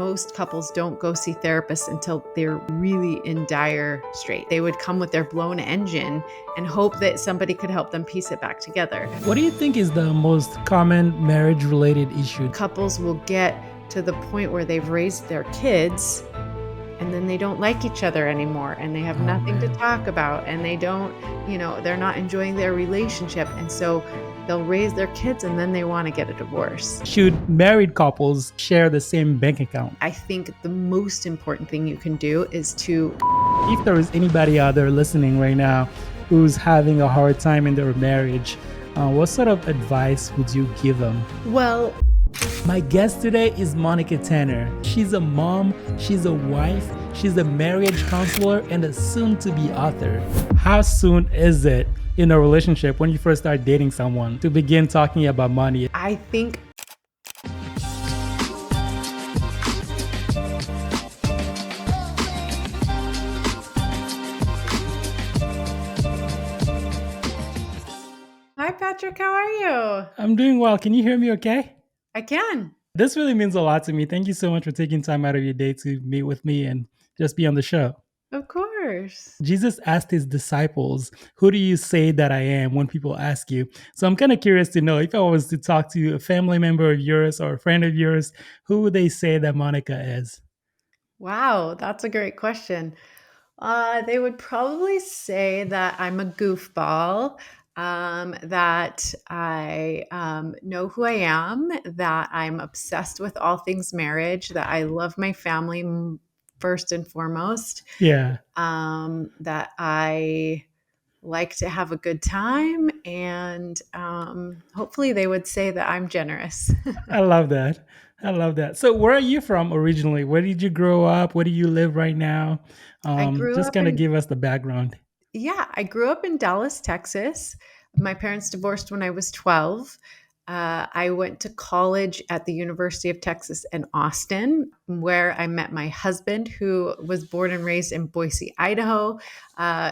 most couples don't go see therapists until they're really in dire strait. They would come with their blown engine and hope that somebody could help them piece it back together. What do you think is the most common marriage-related issue? Couples will get to the point where they've raised their kids and then they don't like each other anymore and they have nothing to talk about and they don't, they're not enjoying their relationship. And so they'll raise their kids and then they want to get a divorce. Should married couples share the same bank account? I think the most important thing you can do is to... If there is anybody out there listening right now who's having a hard time in their marriage, what sort of advice would you give them? Well, my guest today is Monica Tanner. She's a mom, she's a wife, she's a marriage counselor, and a soon-to-be author. How soon is it in a relationship when you first start dating someone to begin talking about money? I think Hi, Patrick. How are you? I'm doing well. Can you hear me okay? I can. This really means a lot to me. Thank you so much for taking time out of your day to meet with me and just be on the show. Of course. Jesus asked his disciples, "Who do you say that I am?" when people ask you. So I'm kind of curious to know, if I was to talk to a family member of yours or a friend of yours, who would they say that Monica is? Wow, that's a great question. They would probably say that I'm a goofball, that I know who I am, that I'm obsessed with all things marriage, that I love my family first and foremost, Yeah. that I like to have a good time, and hopefully they would say that I'm generous. I love that. I love that. So where are you from originally? Where did you grow up? Where do you live right now? I grew Just up kind of in give us the background. I grew up in Dallas, Texas. My parents divorced when I was 12. I went to college at the University of Texas in Austin, where I met my husband, who was born and raised in Boise, Idaho.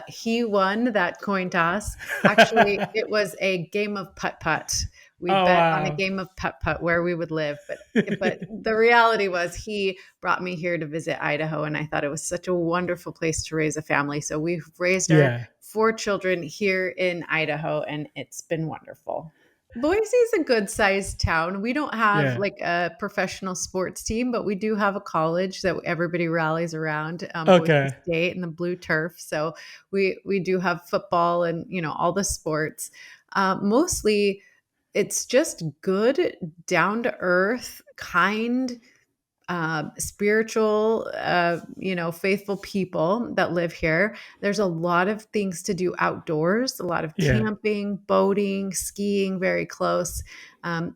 He won that coin toss. Actually, it was a game of putt-putt. We Oh, bet on a wow. game of putt-putt where we would live. But the reality was he brought me here to visit Idaho, and I thought it was such a wonderful place to raise a family. So we've raised our Yeah. 4 children here in Idaho, and it's been wonderful. Boise is a good sized town. We don't have Yeah. like a professional sports team, but we do have a college that everybody rallies around, Boise Okay. State and the blue turf. So we do have football and all the sports. Mostly, it's just good, down to earth, kind, spiritual, faithful people that live here. There's a lot of things to do outdoors, a lot of Yeah. camping, boating, skiing, very close.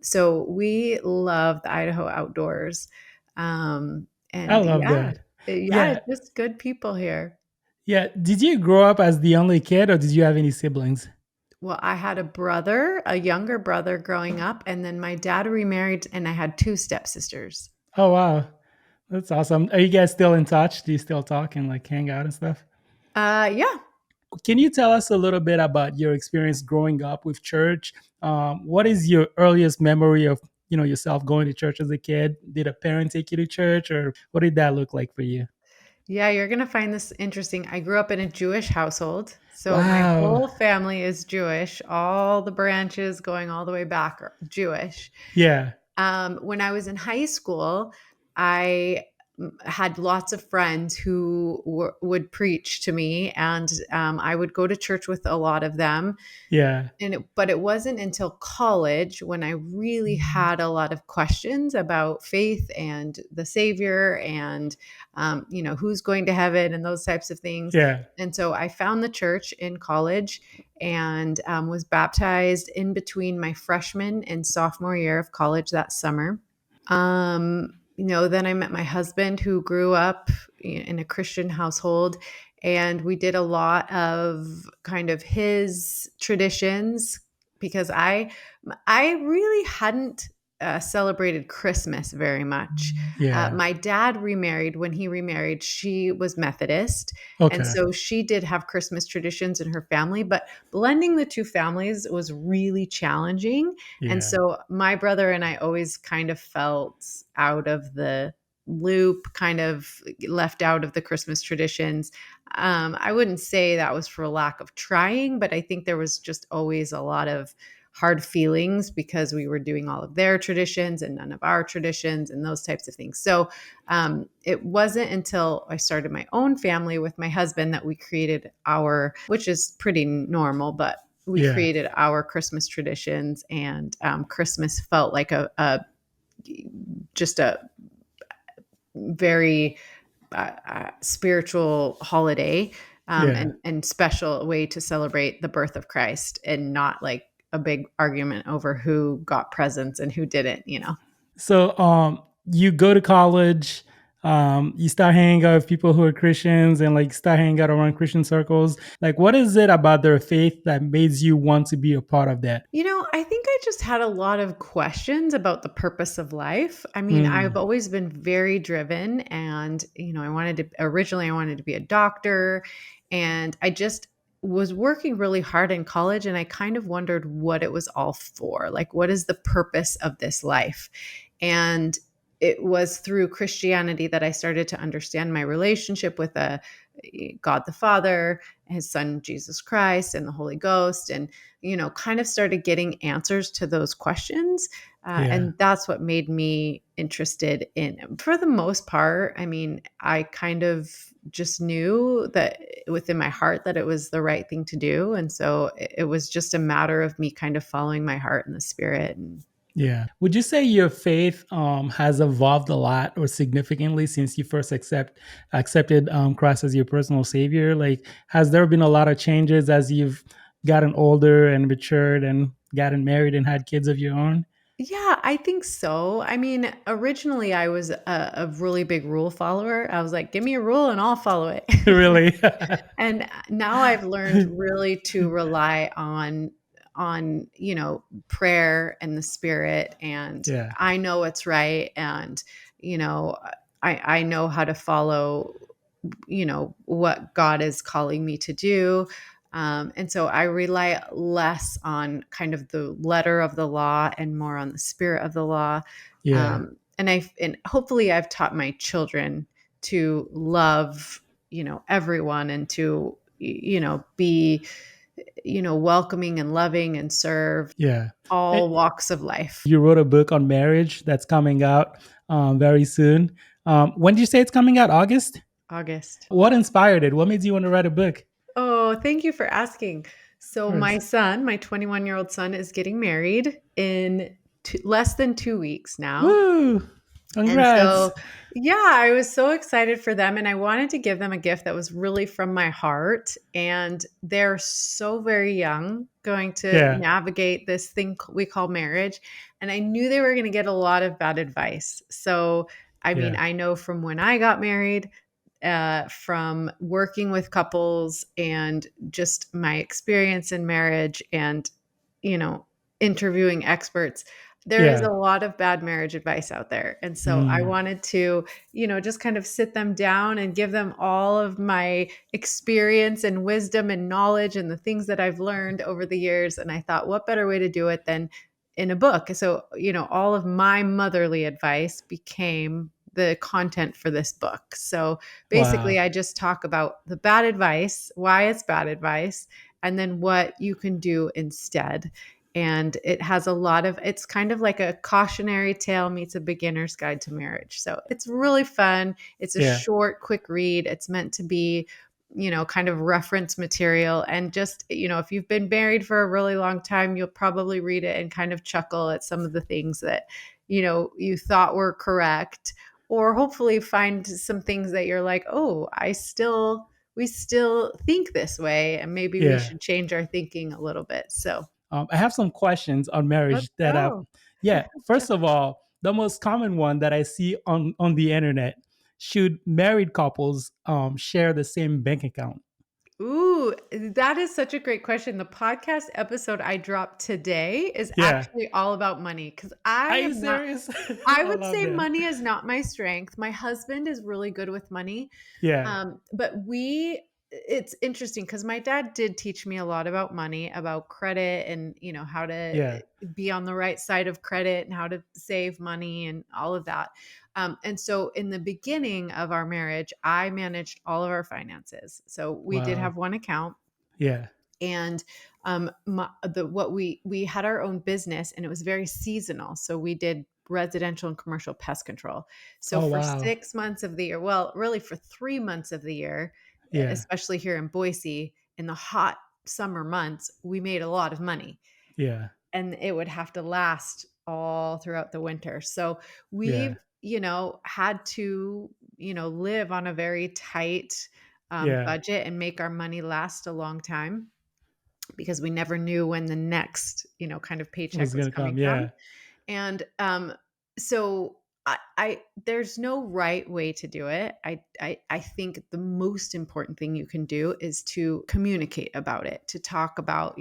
So we love the Idaho outdoors. I And love yeah, that. yeah, Yeah. it's just good people here. Yeah. Did you grow up as the only kid or did you have any siblings? Well, I had a brother, a younger brother growing up, and then my dad remarried, and I had 2 stepsisters. Oh, wow. That's awesome. Are you guys still in touch? Do you still talk and like hang out and stuff? Yeah. Can you tell us a little bit about your experience growing up with church? What is your earliest memory of yourself going to church as a kid? Did a parent take you to church, or what did that look like for you? Yeah, you're going to find this interesting. I grew up in a Jewish household. So my Wow. whole family is Jewish. All the branches going all the way back are Jewish. Yeah. When I was in high school, I had lots of friends who would preach to me, and I would go to church with a lot of them. Yeah. But it wasn't until college when I really had a lot of questions about faith and the Savior and, who's going to heaven and those types of things. Yeah. And so I found the church in college and was baptized in between my freshman and sophomore year of college that summer. Then I met my husband, who grew up in a Christian household, and we did a lot of kind of his traditions because I really hadn't celebrated Christmas very much. Yeah. My dad remarried. When he remarried, she was Methodist, and Okay. so she did have Christmas traditions in her family, but blending the 2 families was really challenging. And Yeah. so my brother and I always kind of felt out of the loop, kind of left out of the Christmas traditions. I wouldn't say that was for lack of trying, but I think there was just always a lot of hard feelings because we were doing all of their traditions and none of our traditions and those types of things. So it wasn't until I started my own family with my husband that we created our, which is pretty normal, but we Yeah. created our Christmas traditions, and Christmas felt like a just a very spiritual holiday, Yeah. and special way to celebrate the birth of Christ, and not like a big argument over who got presents and who didn't, you know. So you go to college, you start hanging out with people who are Christians and like start hanging out around Christian circles. Like what is it about their faith that made you want to be a part of that? You know, I think I just had a lot of questions about the purpose of life. I mean, I've Mm, always been very driven, and, originally I wanted to be a doctor, and I just was working really hard in college, and I kind of wondered what it was all for. Like, what is the purpose of this life? And it was through Christianity that I started to understand my relationship with God the Father, his son Jesus Christ, and the Holy Ghost, and kind of started getting answers to those questions. yeah. And that's what made me interested in, for the most part. I mean, I kind of just knew that within my heart that it was the right thing to do. And so it was just a matter of me kind of following my heart and the spirit. And Yeah. Would you say your faith has evolved a lot or significantly since you first accepted Christ as your personal savior? Like, has there been a lot of changes as you've gotten older and matured and gotten married and had kids of your own? yeah, I think so. I mean, originally I was a really big rule follower. I was like, give me a rule and I'll follow it. Really? And now I've learned really to rely on prayer and the spirit, and Yeah. I know it's right, and you know I know how to follow what God is calling me to do. And so I rely less on kind of the letter of the law and more on the spirit of the law. Yeah. And hopefully I've taught my children to love, everyone, and to, be, welcoming and loving and serve Yeah. all Eh, walks of life. You wrote a book on marriage that's coming out very soon. When did you say it's coming out? August? August. What inspired it? What made you want to write a book? Oh, thank you for asking. Of So course. my 21-year-old son is getting married in less than 2 weeks now. Woo! And Congrats. so, yeah, I was so excited for them, and I wanted to give them a gift that was really from my heart. And they're so very young, going to Yeah. navigate this thing we call marriage. And I knew they were going to get a lot of bad advice. So, I mean, Yeah. I know from when I got married, from working with couples, and just my experience in marriage, and, you know, interviewing experts, there is Yeah. a lot of bad marriage advice out there. And so I Mm. wanted to, just kind of sit them down and give them all of my experience and wisdom and knowledge and the things that I've learned over the years. And I thought, what better way to do it than in a book? So, all of my motherly advice became the content for this book. So basically, Wow. I just talk about the bad advice, why it's bad advice, and then what you can do instead. And it has it's kind of like a cautionary tale meets a beginner's guide to marriage. So it's really fun. It's a Yeah. short, quick read. It's meant to be, kind of reference material. And just, if you've been married for a really long time, you'll probably read it and kind of chuckle at some of the things that, you thought were correct, or hopefully find some things that you're like, oh, we still think this way, and maybe we Yeah. should change our thinking a little bit. So I have some questions on let's marriage that go. yeah. First of all, the most common one that I see on the internet: should married couples share the same bank account? Ooh, that is such a great question. The podcast episode I dropped today is Yeah. actually all about money, because Are you serious? I I would love say that. money is not my strength. My husband is really good with money. Yeah. But we it's interesting because my dad did teach me a lot about money, about credit, and how to Yeah. be on the right side of credit and how to save money and all of that. And so in the beginning of our marriage, I managed all of our finances. So we did Wow. have one account, Yeah. and the what we had our own business, and it was very seasonal. So we did residential and commercial pest control. So Oh, for wow. 6 months of the year, well, really for 3 months of the year, Yeah. especially here in Boise in the hot summer months, we made a lot of money, Yeah. and it would have to last all throughout the winter. So Yeah. we've, had to, live on a very tight Yeah. budget and make our money last a long time, because we never knew when the next, kind of paycheck Was was gonna coming come. from. Yeah. And so I there's no right way to do it. I think the most important thing you can do is to communicate about it, to talk about,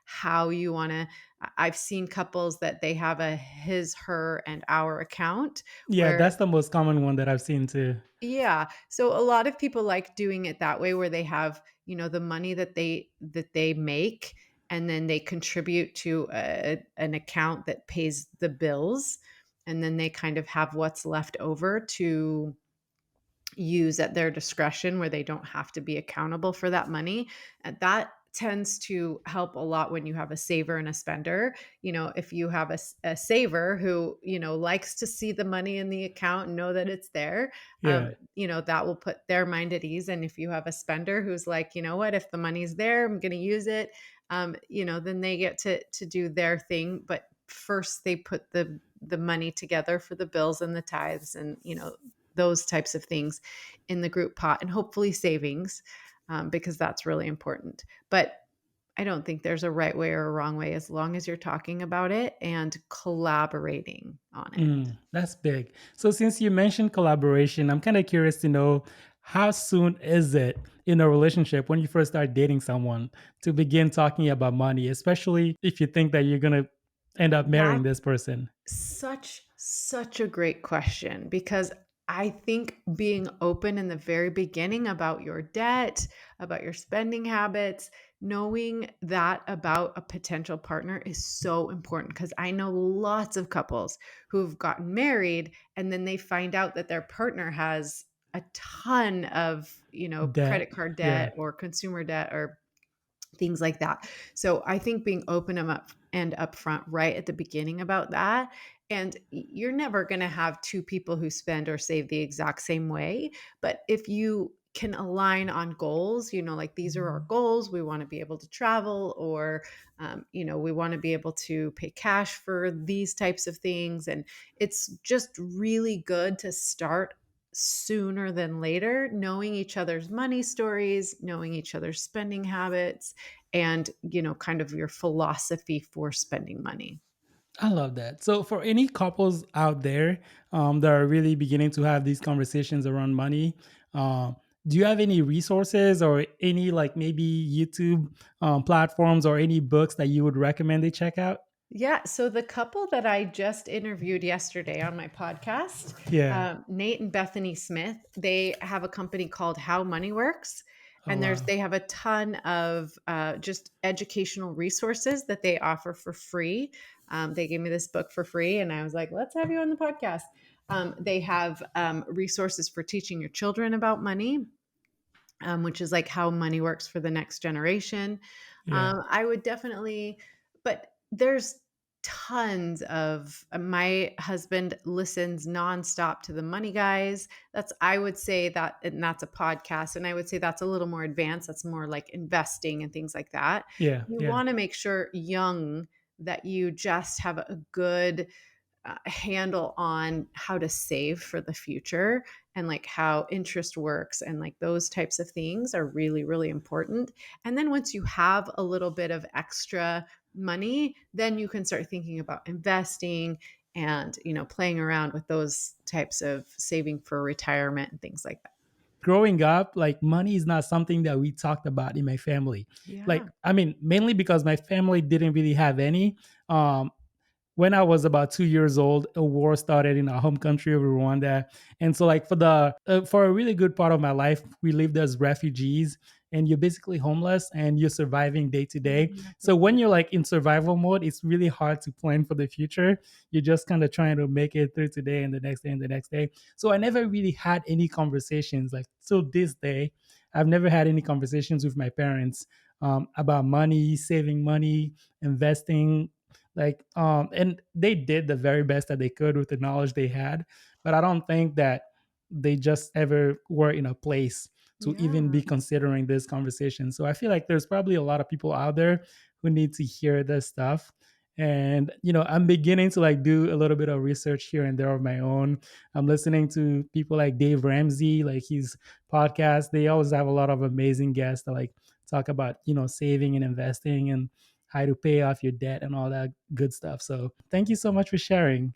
how you want to. I've seen couples that they have a his, her, and our account Yeah. where, That's the most common one that I've seen too. yeah. So a lot of people like doing it that way, where they have, the money that they make, and then they contribute to an account that pays the bills, and then they kind of have what's left over to use at their discretion, where they don't have to be accountable for that money. And that tends to help a lot when you have a saver and a spender. If you have a saver who, likes to see the money in the account and know that it's there, Yeah. that will put their mind at ease. And if you have a spender who's like, you know what, if the money's there, I'm going to use it, then they get to do their thing. But first they put the money together for the bills and the tithes, and those types of things in the group pot, and hopefully savings, because that's really important. But I don't think there's a right way or a wrong way, as long as you're talking about it and collaborating on it. That's big. So since you mentioned collaboration, I'm kind of curious to know, how soon is it in a relationship when you first start dating someone to begin talking about money, especially if you think that you're gonna end up marrying That's this person? such a great question, because I think being open in the very beginning about your debt, about your spending habits, knowing that about a potential partner is so important, because I know lots of couples who've gotten married and then they find out that their partner has a ton of, That, credit card yeah. debt or consumer debt or things like that. So I think being open and upfront right at the beginning about that. And you're never going to have two people who spend or save the exact same way. But if you can align on goals, like these are our goals, we want to be able to travel, or, we want to be able to pay cash for these types of things. And it's just really good to start sooner than later, knowing each other's money stories, knowing each other's spending habits, and kind of your philosophy for spending money. I love that. So, for any couples out there that are really beginning to have these conversations around money, um, do you have any resources or any, like, maybe YouTube platforms or any books that you would recommend they check out? Yeah, so the couple that I just interviewed yesterday on my podcast, Yeah. Nate and Bethany Smith, they have a company called How Money Works, Oh, and wow. they have a ton of just educational resources that they offer for free. They gave me this book for free, and I was like, "Let's have you on the podcast." They have resources for teaching your children about money, which is like how money works for the next generation. Yeah. I would definitely, but there's tons of, my husband listens nonstop to the Money Guys. I would say that, and that's a podcast. And I would say that's a little more advanced. That's more like investing and things like that. Yeah. You Yeah. want to make sure young that you just have a good handle on how to save for the future, and like how interest works, and like those types of things are really, really important. And then once you have a little bit of extra money, then you can start thinking about investing and, playing around with those types of saving for retirement and things like that. Growing up, like, money is not something that we talked about in my family. Yeah. Like, I mean, mainly because my family didn't really have any. Um, when I was about 2 years old, a war started in our home country of Rwanda. And so, like, for a really good part of my life, we lived as refugees, and you're basically homeless and you're surviving day to day. Mm, I So feel when that. you're like in survival mode, it's really hard to plan for the future. You're just kind of trying to make it through today and the next day and the next day. So I never really had any conversations. Like, till this day, I've never had any conversations with my parents about money, saving money, investing, and they did the very best that they could with the knowledge they had, but I don't think that they just ever were in a place to even Yeah. be considering this conversation. So I feel like there's probably a lot of people out there who need to hear this stuff. And I'm beginning to like do a little bit of research here and there of my own. I'm listening to people like Dave Ramsey, like his podcast. They always have a lot of amazing guests that like talk about saving and investing and how to pay off your debt and all that good stuff. So thank you so much for sharing.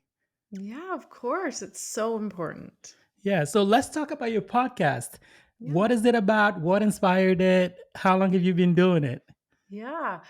Yeah, of course. It's so important. Yeah. So let's talk about your podcast. Yeah. What is it about? What inspired it? How long have you been doing it? Yeah.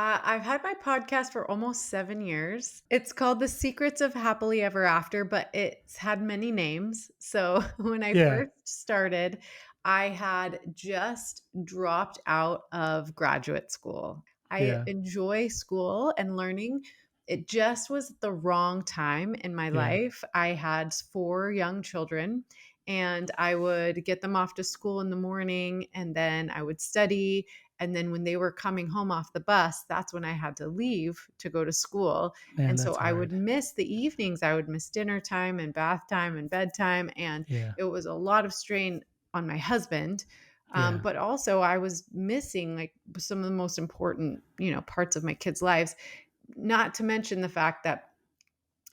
I've had my podcast for almost 7 years. It's called The Secrets of Happily Ever After, but it's had many names. So when I Yeah. first started, I had just dropped out of graduate school. I Yeah. enjoy school and learning. It just was the wrong time in my Yeah. life. I had 4 young children, and I would get them off to school in the morning, and then I would study, and then when they were coming home off the bus, that's when I had to leave to go to school. Man, And so that's I would hard. miss the evenings. I would miss dinner time and bath time and bedtime. And Yeah. it was a lot of strain on my husband. Yeah. But also I was missing like some of the most important, parts of my kids' lives, not to mention the fact that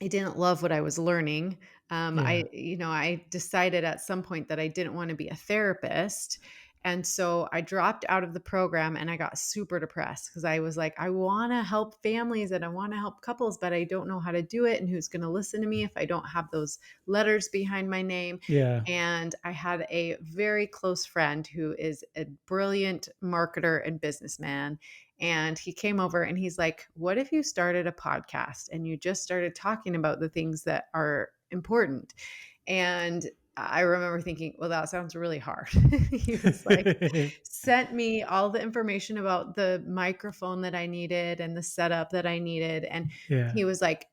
I didn't love what I was learning. Yeah. I decided at some point that I didn't want to be a therapist. And so I dropped out of the program and I got super depressed because I was like, I want to help families and I want to help couples, but I don't know how to do it. And who's going to listen to me if I don't have those letters behind my name? Yeah. And I had a very close friend who is a brilliant marketer and businessman. And he came over and he's like, what if you started a podcast and you just started talking about the things that are important? And I remember thinking, well, that sounds really hard. He was like, sent me all the information about the microphone that I needed and the setup that I needed. And Yeah. he was like,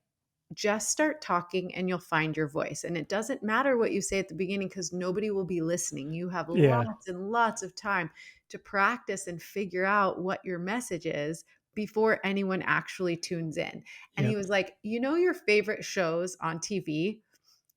just start talking and you'll find your voice. And it doesn't matter what you say at the beginning because nobody will be listening. You have Yeah. lots and lots of time to practice and figure out what your message is before anyone actually tunes in. And he Yep. was like, your favorite shows on TV?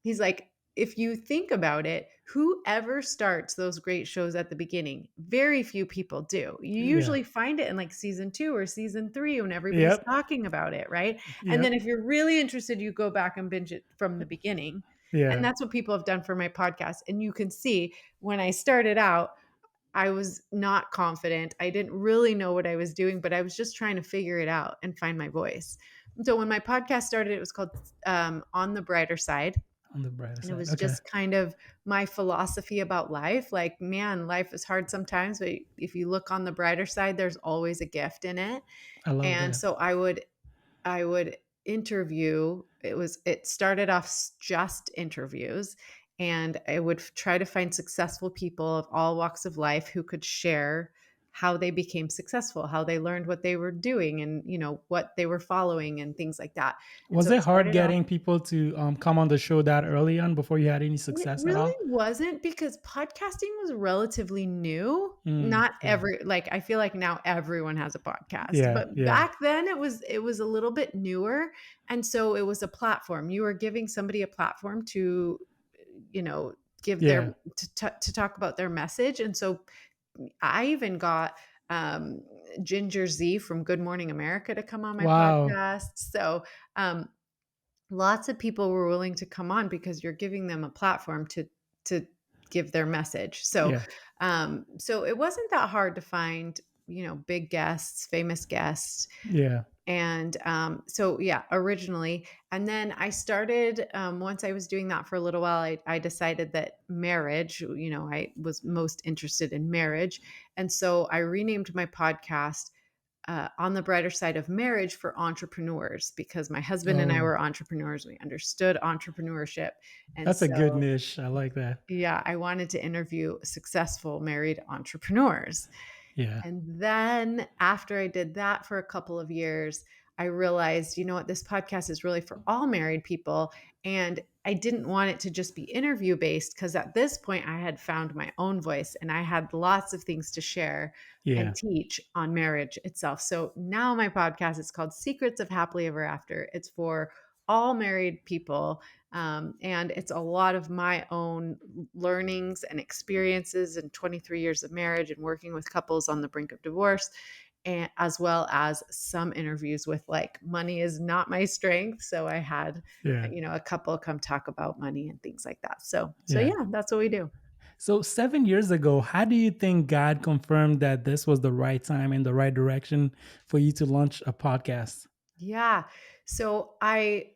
He's like, if you think about it, whoever starts those great shows at the beginning, very few people do. You Yeah. usually find it in like season 2 or season 3 when everybody's Yep. talking about it, right? And then Yep. if you're really interested, you go back and binge it from the beginning. And Yeah. that's what people have done for my podcast. And you can see when I started out, I was not confident. I didn't really know what I was doing, but I was just trying to figure it out and find my voice. And so when my podcast started, it was called On the Brighter Side. On the brighter And it side. was Okay. just kind of my philosophy about life. Like, man, life is hard sometimes, but if you look on the brighter side, there's always a gift in it. I love And that. so I would interview. It started off just interviews, and I would try to find successful people of all walks of life who could share how they became successful, how they learned what they were doing and what they were following and things like that. And Was so it it hard started off. getting people to come on the show that early on before you had any It success at really all? wasn't because podcasting was relatively new. Mm, Not yeah. every like I feel like now everyone has a podcast, Yeah. but Yeah. back then it was a little bit newer, and so it was a platform. You were giving somebody a platform to you know give Yeah. their to talk about their message. And so I even got Ginger Z from Good Morning America to come on my Wow. podcast. So um lots of people were willing to come on because you're giving them a platform to give their message. So Yeah. so it wasn't that hard to find, big guests, famous guests. Yeah. And so yeah, originally. And then I started, once I was doing that for a little while, I decided that marriage, I was most interested in marriage. And so I renamed my podcast on the brighter side of marriage for entrepreneurs because my husband and I Oh, were entrepreneurs. We understood entrepreneurship. And that's a good so, niche. I like that. yeah, I wanted to interview successful married entrepreneurs. Yeah. And then after I did that for a couple of years, I realized, you know what, this podcast is really for all married people. And I didn't want it to just be interview based because at this point I had found my own voice and I had lots of things to share and Yeah. teach on marriage itself. So now my podcast is called Secrets of Happily Ever After. It's for all married people. And it's a lot of my own learnings and experiences in 23 years of marriage and working with couples on the brink of divorce, and as well as some interviews with like money is not my strength. So I had, Yeah. a couple come talk about money and things like that. So Yeah. yeah, that's what we do. So 7 years ago, how do you think God confirmed that this was the right time and the right direction for you to launch a podcast? Yeah. So I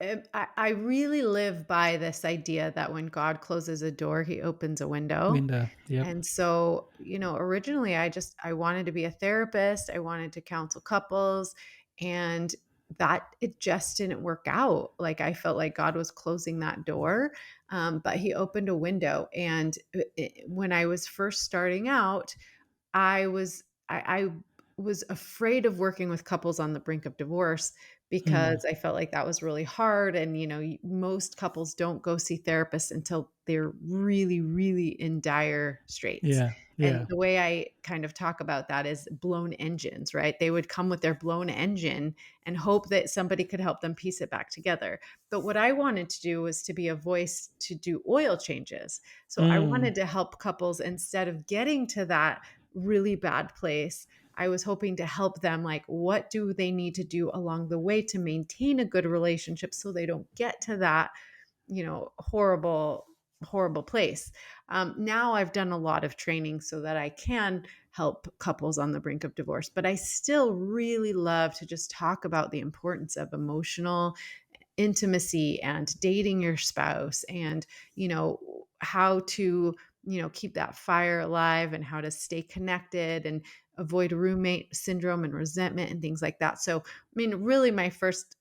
really live by this idea that when God closes a door, he opens a window. Linda. Yep. And so, originally I wanted to be a therapist. I wanted to counsel couples and that it just didn't work out. Like I felt like God was closing that door. But he opened a window. And when I was first starting out, I was afraid of working with couples on the brink of divorce Mm. because I felt like that was really hard. And, most couples don't go see therapists until they're really, really in dire straits. Yeah. And Yeah. the way I kind of talk about that is blown engines, right? They would come with their blown engine and hope that somebody could help them piece it back together. But what I wanted to do was to be a voice to do oil changes. So I Mm. wanted to help couples instead of getting to that really bad place. I was hoping to help them, like, what do they need to do along the way to maintain a good relationship so they don't get to that, horrible, horrible place. Now I've done a lot of training so that I can help couples on the brink of divorce, but I still really love to just talk about the importance of emotional intimacy and dating your spouse and how to keep that fire alive and how to stay connected and avoid roommate syndrome and resentment and things like that. So I mean, really my first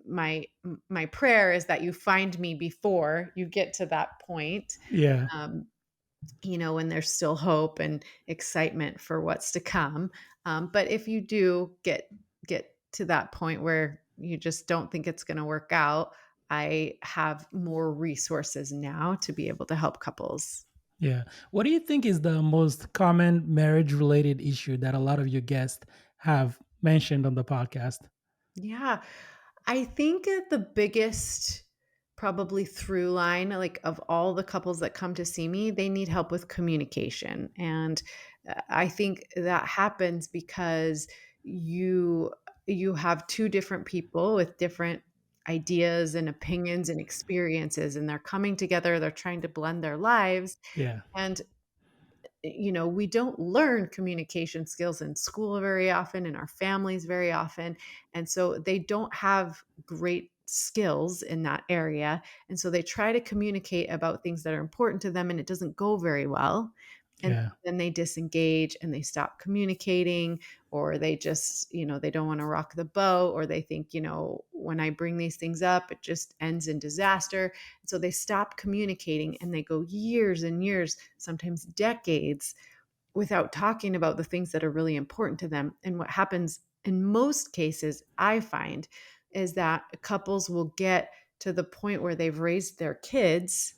my my prayer is that you find me before you get to that point, Yeah. um, when there's still hope and excitement for what's to come. But if you do get to that point where you just don't think it's going to work out, I have more resources now to be able to help couples. Yeah. What do you think is the most common marriage related issue that a lot of your guests have mentioned on the podcast? Yeah. I think that the biggest probably through line, like of all the couples that come to see me, they need help with communication. And I think that happens because you you have two different people with different ideas and opinions and experiences and they're coming together, they're trying to blend their lives Yeah. and we don't learn communication skills in school very often, in our families very often. And so they don't have great skills in that area. And so they try to communicate about things that are important to them and it doesn't go very well. And Yeah. then they disengage and they stop communicating, or they just, they don't want to rock the boat, or they think, when I bring these things up, it just ends in disaster. So they stop communicating and they go years and years, sometimes decades, without talking about the things that are really important to them. And what happens in most cases, I find, is that couples will get to the point where they've raised their kids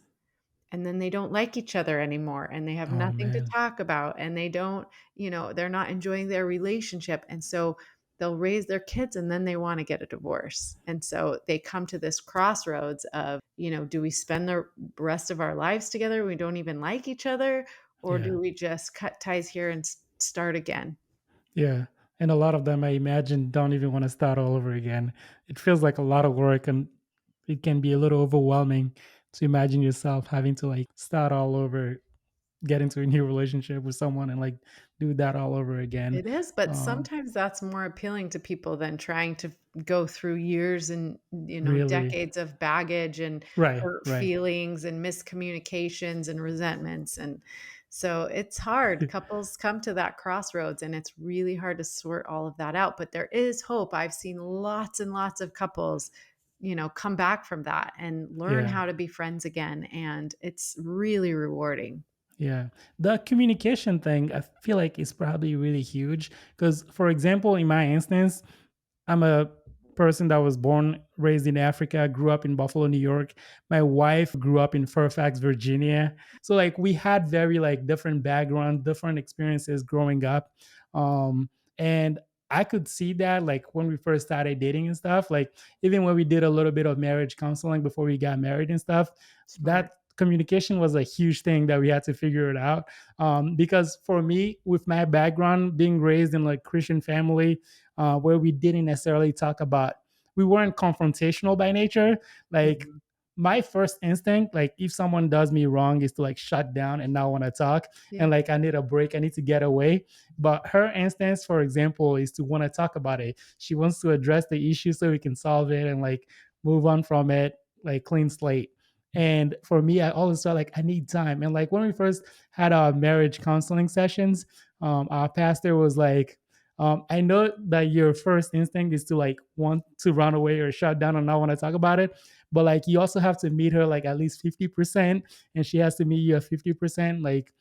and then they don't like each other anymore and they have Oh nothing to man. talk about and they don't, they're not enjoying their relationship. And so they'll raise their kids and then they want to get a divorce. And so they come to this crossroads of, do we spend the rest of our lives together? We don't even like each other, or Yeah. do we just cut ties here and start again? Yeah. And a lot of them, I imagine, don't even want to start all over again. It feels like a lot of work and it can be a little overwhelming to imagine yourself having to like start all over, get into a new relationship with someone and like do that all over again. It is, but Um, sometimes that's more appealing to people than trying to go through years and, really. decades of baggage and Right. hurt Right. feelings and miscommunications and resentments. And So it's hard. Couples come to that crossroads and it's really hard to sort all of that out. But there is hope. I've seen lots and lots of couples, come back from that and learn Yeah. how to be friends again. And it's really rewarding. Yeah. The communication thing, I feel like is probably really huge. Because, for example, in my instance, I'm a person that was born, raised in Africa, grew up in Buffalo, New York. My wife grew up in Fairfax, Virginia. So like we had very like different background, different experiences growing up. And I could see that like when we first started dating and stuff, like even when we did a little bit of marriage counseling before we got married and stuff, Smart. that communication was a huge thing that we had to figure it out. Because for me, with my background, being raised in like Christian family, where we didn't necessarily talk about, we weren't confrontational by nature. Like Mhm. my first instinct, like if someone does me wrong, is to like shut down and not want to talk. Yeah. And like I need a break, I need to get away. But her instance, for example, is to want to talk about it. She wants to address the issue so we can solve it and like move on from it, like clean slate. And for me, I always felt like I need time. And like when we first had our marriage counseling sessions, our pastor was like, I know that your first instinct is to like want to run away or shut down and not want to talk about it, but like you also have to meet her like at least 50%, and she has to meet you at 50%. Like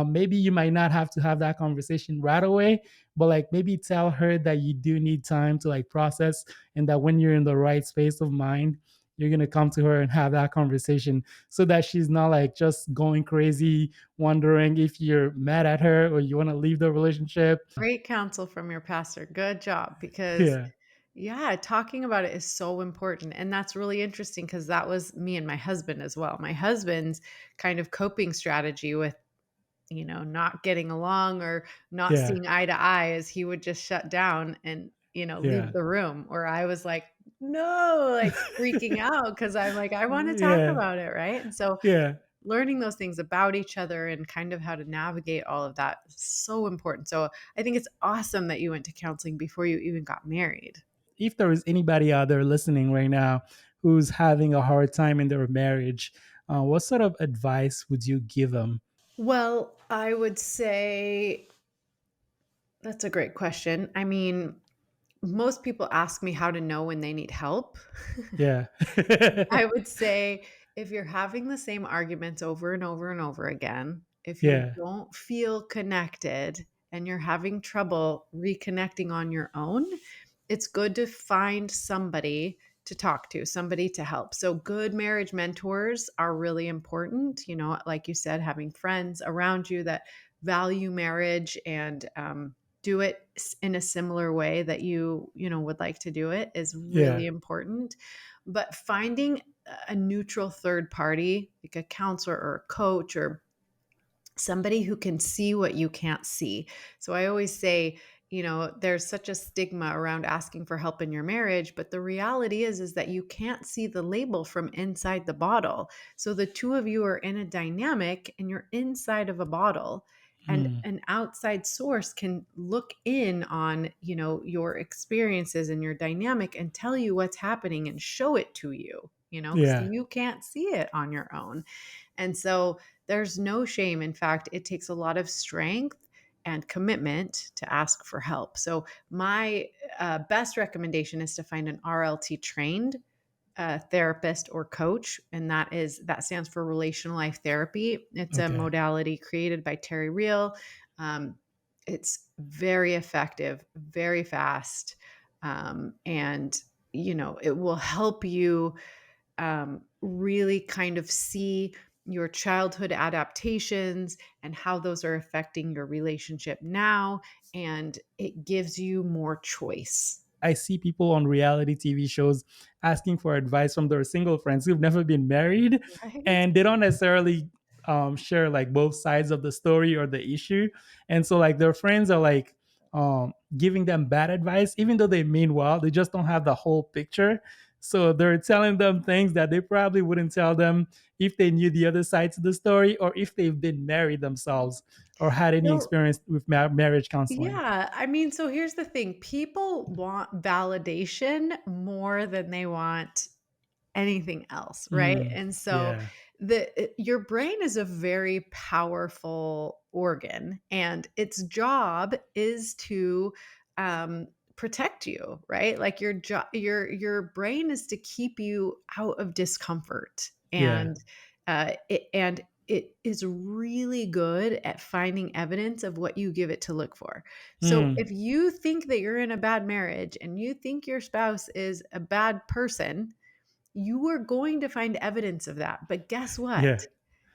maybe you might not have to have that conversation right away, but like maybe tell her that you do need time to like process, and that when you're in the right space of mind, you're going to come to her and have that conversation so that she's not like just going crazy wondering if you're mad at her or you want to leave the relationship. Great counsel from your pastor. Good job. Because, Yeah. yeah, talking about it is so important. And that's really interesting because that was me and my husband as well. My husband's kind of coping strategy with, not getting along or not Yeah. seeing eye to eye is he would just shut down and, leave Yeah. the room. Or I was like, no, like freaking out because I'm like, I want to talk Yeah. about it. Right. And so Yeah. learning those things about each other and kind of how to navigate all of that is so important. So I think it's awesome that you went to counseling before you even got married. If there is anybody out there listening right now who's having a hard time in their marriage, what sort of advice would you give them? Well, I would say that's a great question. I mean, most people ask me how to know when they need help. Yeah. I would say if you're having the same arguments over and over and over again, if you Yeah. don't feel connected and you're having trouble reconnecting on your own, it's good to find somebody to talk to, somebody to help. So, good marriage mentors are really important. Like you said, having friends around you that value marriage and do it in a similar way that would like to do it is Yeah. really important. But finding a neutral third party, like a counselor or a coach or somebody who can see what you can't see. So I always say, there's such a stigma around asking for help in your marriage, but the reality is that you can't see the label from inside the bottle. So the two of you are in a dynamic and you're inside of a bottle, and Mm. an outside source can look in on, your experiences and your dynamic and tell you what's happening and show it to you, because Yeah. you can't see it on your own. And so there's no shame. In fact, it takes a lot of strength and commitment to ask for help. So, my best recommendation is to find an RLT trained therapist or coach, and that stands for Relational Life Therapy. It's a Okay. modality created by Terry Real. Um, it's very effective, very fast, and it will help you really kind of see your childhood adaptations and how those are affecting your relationship now. And it gives you more choice. I see people on reality TV shows asking for advice from their single friends who've never been married, Right? and they don't necessarily share like both sides of the story or the issue. And so like their friends are like giving them bad advice, even though they mean well, they just don't have the whole picture. So they're telling them things that they probably wouldn't tell them if they knew the other side to the story, or if they've been married themselves or had any So, experience with marriage counseling. yeah, I mean, so here's the thing, people want validation more than they want anything else, right? Mm, And so yeah. Your brain is a very powerful organ, and its job is to um, protect you, right? Like your brain is to keep you out of discomfort, Yeah. and it is really good at finding evidence of what you give it to look for. So Mm. if you think that you're in a bad marriage and you think your spouse is a bad person, you are going to find evidence of that. But guess what? Yeah.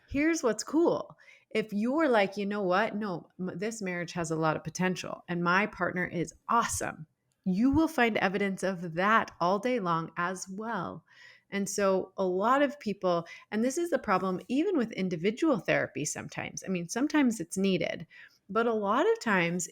Here's what's cool. If you're like, you know what? No, this marriage has a lot of potential and my partner is awesome, you will find evidence of that all day long as well. And so, a lot of people, and this is the problem, even with individual therapy, sometimes, I mean, sometimes it's needed, but a lot of times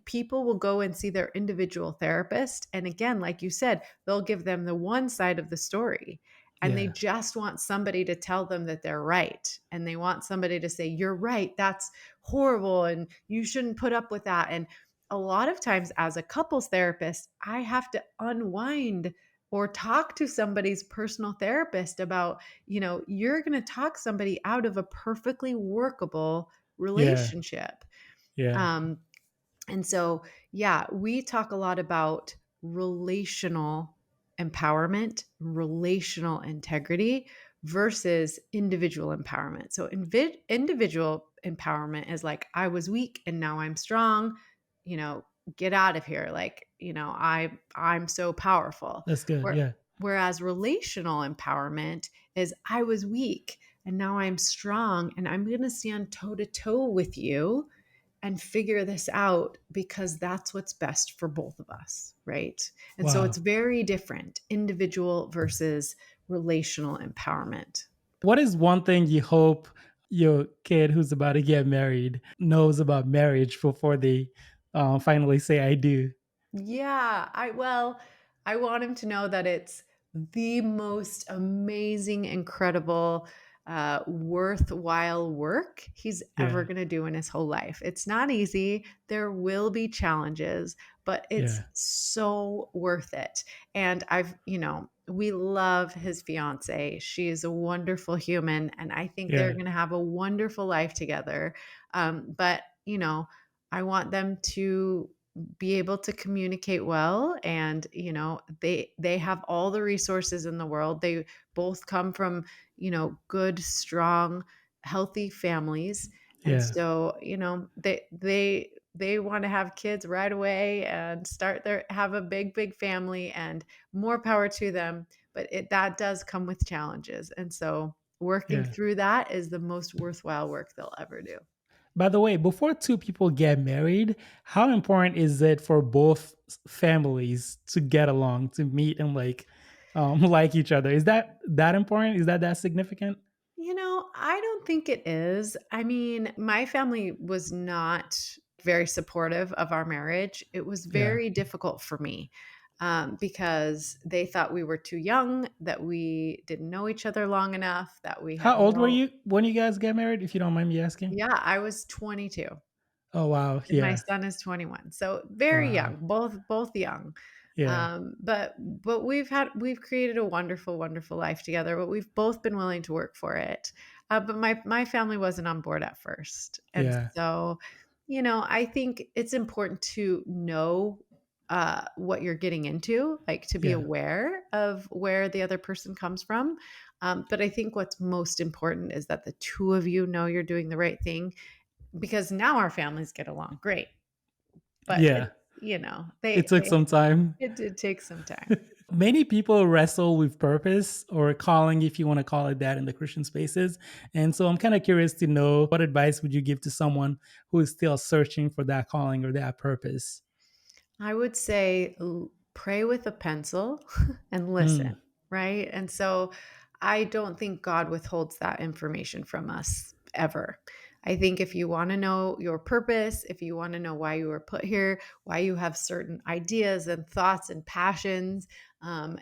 people will go and see their individual therapist. And again, like you said, they'll give them the one side of the story, and they Yeah. just want somebody to tell them that they're right. And they want somebody to say, you're right, that's horrible, and you shouldn't put up with that. And a lot of times, as a couples therapist, I have to unwind or talk to somebody's personal therapist about, you're going to talk somebody out of a perfectly workable Yeah. relationship. Yeah. Um, and so, yeah, we talk a lot about relational empowerment, relational integrity versus individual empowerment. So, individual empowerment is like, I was weak and now I'm strong, you know, get out of here. Like, I'm so powerful. That's good. Where, Yeah. Whereas relational empowerment is, I was weak and now I'm strong and I'm going to stand toe to toe with you and figure this out because that's what's best for both of us, right? And so it's Wow. very different, individual versus relational empowerment. What is one thing you hope your kid who's about to get married knows about marriage before they finally say I do? Yeah, I want him to know that it's the most amazing, incredible, worthwhile work he's ever Yeah. going to do in his whole life. It's not easy. There will be challenges, but it's Yeah. so worth it. And we love his fiance. She is a wonderful human, and I think they're Yeah. going to have a wonderful life together. But I want them to be able to communicate well, and they have all the resources in the world. They both come from good, strong, healthy families, and Yeah. so they want to have kids right away and have a big family, and more power to them. But that does come with challenges, and so working Yeah. through that is the most worthwhile work they'll ever do. By the way, before two people get married, how important is it for both families to get along, to meet and like each other? Is that important? Is that significant? I don't think it is. I mean, my family was not very supportive of our marriage. It was Yeah. very difficult for me, because they thought we were too young, that we didn't know each other long enough, that we How had old were no. you when you guys get married, if you don't mind me asking? Yeah, I was 22 Oh wow. and my Yeah. son is 21. So very Wow. young, both young. Yeah. But we've created a wonderful life together, but we've both been willing to work for it. But my family wasn't on board at first. And Yeah. so, I think it's important to know what you're getting into, like to be Yeah. aware of where the other person comes from. But I think what's most important is that the two of you know you're doing the right thing, because now our families get along great. But Yeah. It took some time. it did take some time. Many people wrestle with purpose or calling, if you want to call it that, in the Christian spaces. And so I'm kind of curious to know, what advice would you give to someone who is still searching for that calling or that purpose? I would say pray with a pencil and listen, Mm. right? And so I don't think God withholds that information from us ever. I think if you want to know your purpose, if you want to know why you were put here, why you have certain ideas and thoughts and passions,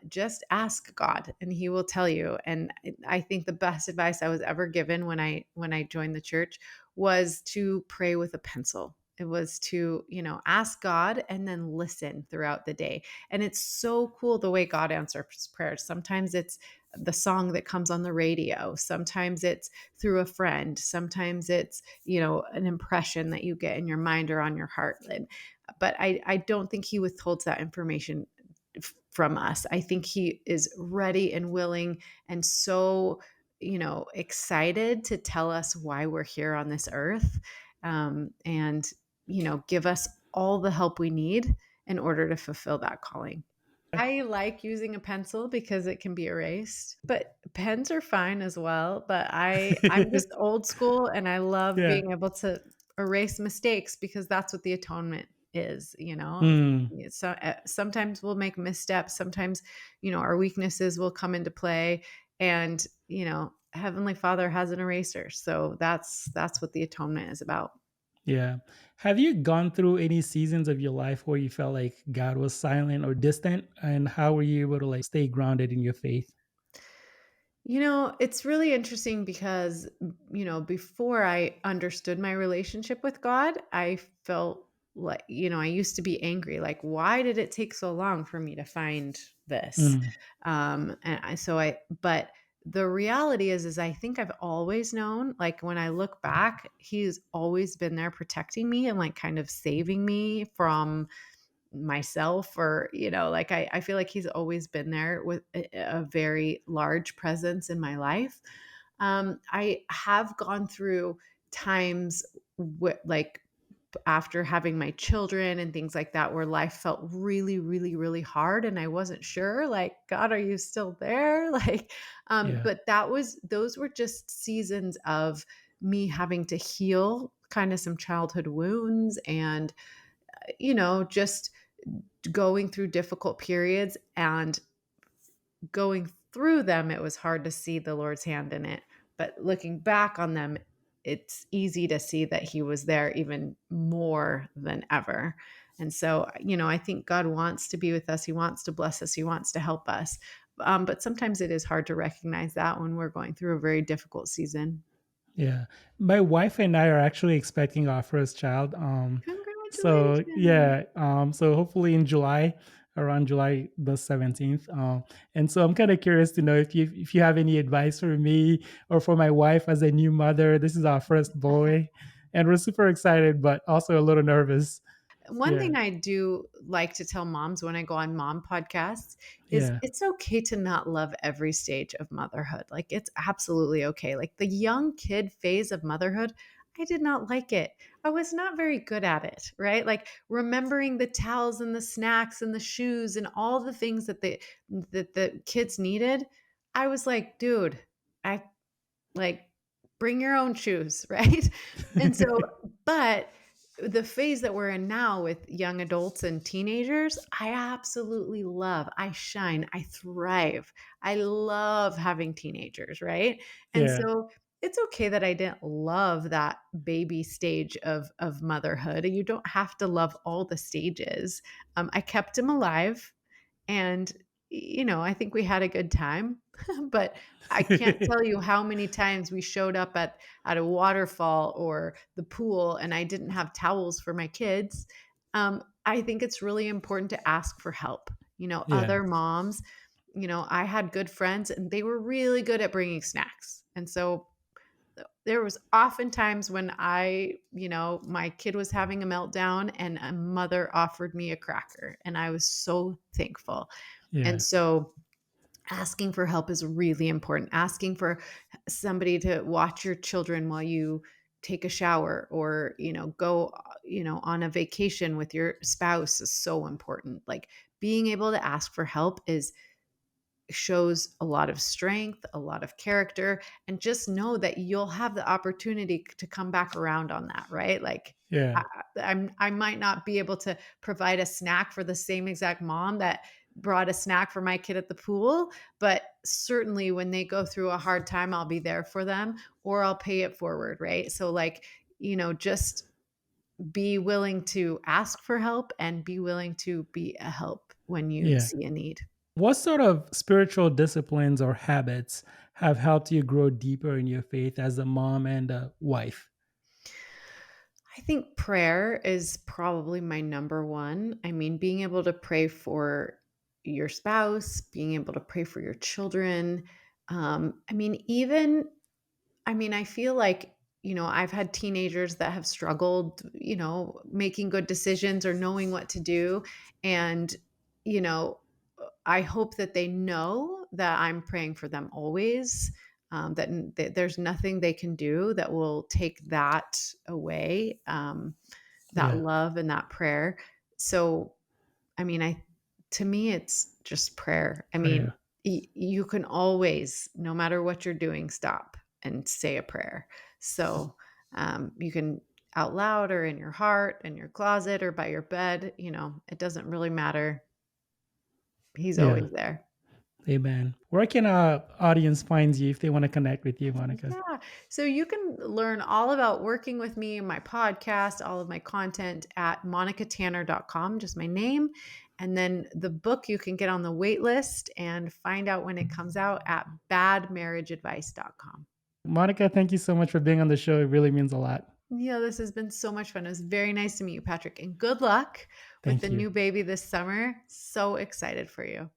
just ask God and He will tell you. And I think the best advice I was ever given when I joined the church was to pray with a pencil. It was to, ask God and then listen throughout the day. And it's so cool the way God answers prayers. Sometimes it's the song that comes on the radio. Sometimes it's through a friend. Sometimes it's, an impression that you get in your mind or on your heart. But I don't think he withholds that information from us. I think he is ready and willing and so, excited to tell us why we're here on this earth, and, give us all the help we need in order to fulfill that calling. I like using a pencil because it can be erased, but pens are fine as well. But I'm just old school and I love Yeah. being able to erase mistakes because that's what the atonement is, Mm, So sometimes we'll make missteps. Sometimes, our weaknesses will come into play, and, Heavenly Father has an eraser. So that's what the atonement is about. yeah. Have you gone through any seasons of your life where you felt like God was silent or distant? And how were you able to like stay grounded in your faith? It's really interesting because, before I understood my relationship with God, I felt like, I used to be angry. Like, why did it take so long for me to find this? Mm, But the reality is I think I've always known, like, when I look back, he's always been there protecting me and like kind of saving me from myself, or like I feel like he's always been there with a very large presence in my life. I have gone through times like after having my children and things like that, where life felt really, really, really hard and I wasn't sure, like, God, are you still there? Like, yeah. but those were just seasons of me having to heal kind of some childhood wounds, and just going through difficult periods, and going through them, it was hard to see the Lord's hand in it. But looking back on them, it's easy to see that he was there even more than ever. And so, I think God wants to be with us. He wants to bless us. He wants to help us. But sometimes it is hard to recognize that when we're going through a very difficult season. Yeah. My wife and I are actually expecting our first child. So Congratulations. yeah, so hopefully in July, around July the 17th. And so I'm kind of curious to know if you have any advice for me or for my wife as a new mother. This is our first boy, and we're super excited, but also a little nervous. One Yeah. thing I do like to tell moms when I go on mom podcasts is Yeah. it's okay to not love every stage of motherhood. Like, it's absolutely okay. Like, the young kid phase of motherhood, I did not like it. I was not very good at it, right? Like, remembering the towels and the snacks and the shoes and all the things that the kids needed. I was like, dude, I like, bring your own shoes, right? And so, but the phase that we're in now with young adults and teenagers, I absolutely love. I shine, I thrive. I love having teenagers, right? And Yeah. so it's okay that I didn't love that baby stage of motherhood. You don't have to love all the stages. I kept him alive, and, I think we had a good time, but I can't tell you how many times we showed up at a waterfall or the pool and I didn't have towels for my kids. I think it's really important to ask for help. Yeah. Other moms, I had good friends and they were really good at bringing snacks. And so there was often times when my kid was having a meltdown and a mother offered me a cracker, and I was so thankful. And Yeah. so asking for help is really important. Asking for somebody to watch your children while you take a shower, or, go, on a vacation with your spouse is so important. Like, being able to ask for help is shows a lot of strength, a lot of character, and just know that you'll have the opportunity to come back around on that, right? Like, I, Yeah. I might not be able to provide a snack for the same exact mom that brought a snack for my kid at the pool, but certainly when they go through a hard time, I'll be there for them, or I'll pay it forward, right? So, like, just be willing to ask for help and be willing to be a help when you Yeah. see a need. What sort of spiritual disciplines or habits have helped you grow deeper in your faith as a mom and a wife? I think prayer is probably my number one. I mean, being able to pray for your spouse, being able to pray for your children. I mean, even I mean, I feel like, I've had teenagers that have struggled, making good decisions or knowing what to do. And, you know, I hope that they know that I'm praying for them always, that there's nothing they can do that will take that away, that Yeah, love and that prayer. So, I mean, to me, it's just prayer. I mean, prayer. you can always, no matter what you're doing, stop and say a prayer. So you can out loud or in your heart, in your closet or by your bed. It doesn't really matter. He's Yeah. always there. Amen. Where can our audience find you if they want to connect with you, Monica? Yeah. So you can learn all about working with me, my podcast, all of my content at monicatanner.com, just my name. And then the book you can get on the wait list and find out when it comes out at badmarriageadvice.com. Monica, thank you so much for being on the show. It really means a lot. Yeah, this has been so much fun. It was very nice to meet you, Patrick. And good luck with Thank the you. new baby this summer. So excited for you.